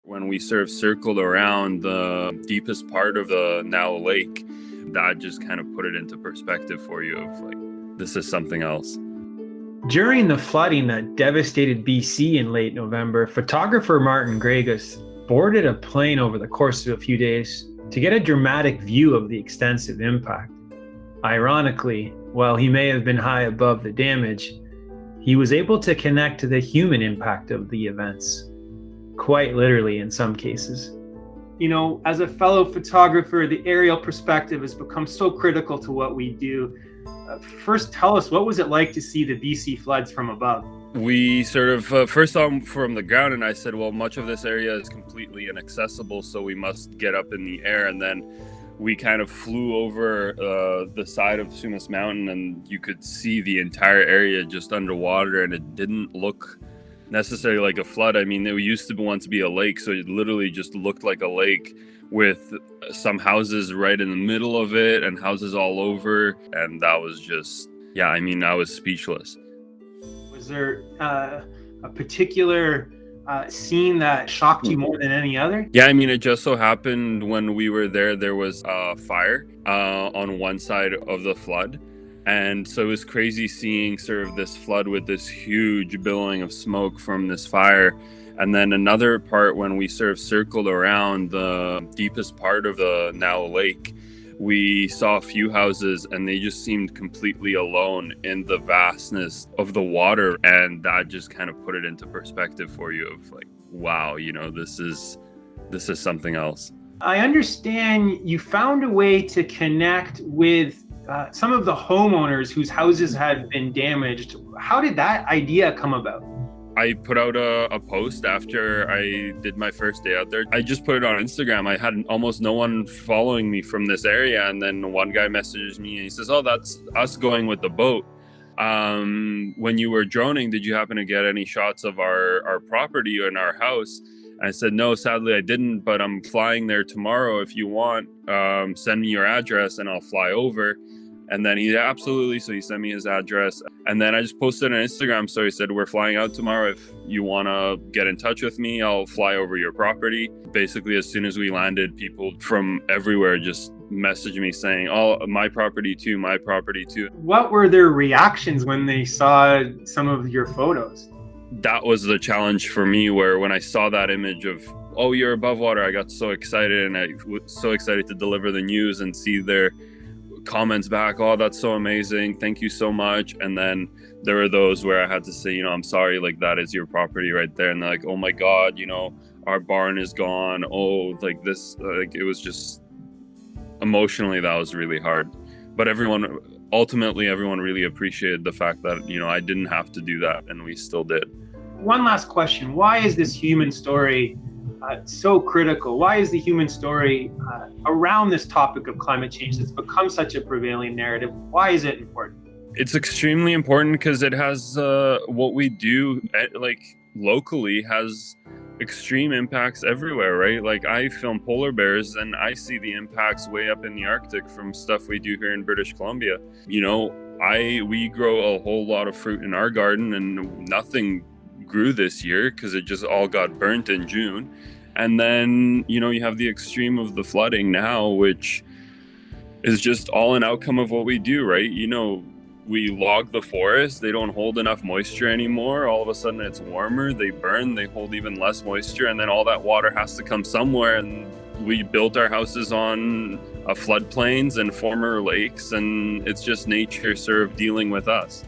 When we sort of circled around the deepest part of the now lake, that just kind of put it into perspective for you of like, this is something else. During the flooding that devastated BC in late November, photographer Martin Gregus boarded a plane over the course of a few days to get a dramatic view of the extensive impact. Ironically, while he may have been high above the damage, he was able to connect to the human impact of the events. Quite literally in some cases. You know, as a fellow photographer, the aerial perspective has become so critical to what we do. First, tell us, what was it like to see the BC floods from above? We sort of first saw them from the ground, and I said, well, much of this area is completely inaccessible, so we must get up in the air. And then we kind of flew over the side of Sumas Mountain, and you could see the entire area just underwater, and it didn't look necessarily like a flood. I mean, it used to once be a lake, so it literally just looked like a lake with some houses right in the middle of it and houses all over. And that was just, yeah, I mean, I was speechless. Was there a particular scene that shocked you more than any other? Yeah, I mean, it just so happened when we were there was a fire on one side of the flood. And so it was crazy seeing sort of this flood with this huge billowing of smoke from this fire. And then another part, when we sort of circled around the deepest part of the now lake, we saw a few houses and they just seemed completely alone in the vastness of the water. And that just kind of put it into perspective for you of like, wow, you know, this is something else. I understand you found a way to connect with some of the homeowners whose houses had been damaged. How did that idea come about? I put out a post after I did my first day out there. I just put it on Instagram. I had almost no one following me from this area. And then one guy messages me and he says, oh, that's us going with the boat. When you were droning, did you happen to get any shots of our property and our house? I said, no, sadly I didn't, but I'm flying there tomorrow. If you want, send me your address and I'll fly over. And then he absolutely, so he sent me his address. And then I just posted an Instagram story, said, we're flying out tomorrow. If you want to get in touch with me, I'll fly over your property. Basically, as soon as we landed, people from everywhere just messaged me saying, oh, my property too, my property too. What were their reactions when they saw some of your photos? That was the challenge for me, where when I saw that image of, oh, you're above water, I got so excited, and I was so excited to deliver the news and see their comments back. Oh, that's so amazing, thank you so much. And then there were those where I had to say, you know, I'm sorry, like that is your property right there. And they're like, oh my God, you know, our barn is gone. Oh, like this, like it was just emotionally, that was really hard. But ultimately everyone really appreciated the fact that, you know, I didn't have to do that and we still did. One last question. Why is this human story so critical? Why is the human story around this topic of climate change that's become such a prevailing narrative? Why is it important? It's extremely important because it has what we do like locally has extreme impacts everywhere, right? Like I film polar bears and I see the impacts way up in the Arctic from stuff we do here in British Columbia. You know, we grow a whole lot of fruit in our garden and nothing grew this year because it just all got burnt in June. And then, you know, you have the extreme of the flooding now, which is just all an outcome of what we do, right? You know, we log the forest, they don't hold enough moisture anymore. All of a sudden it's warmer, they burn, they hold even less moisture, and then all that water has to come somewhere. And we built our houses on floodplains and former lakes, and it's just nature sort of dealing with us.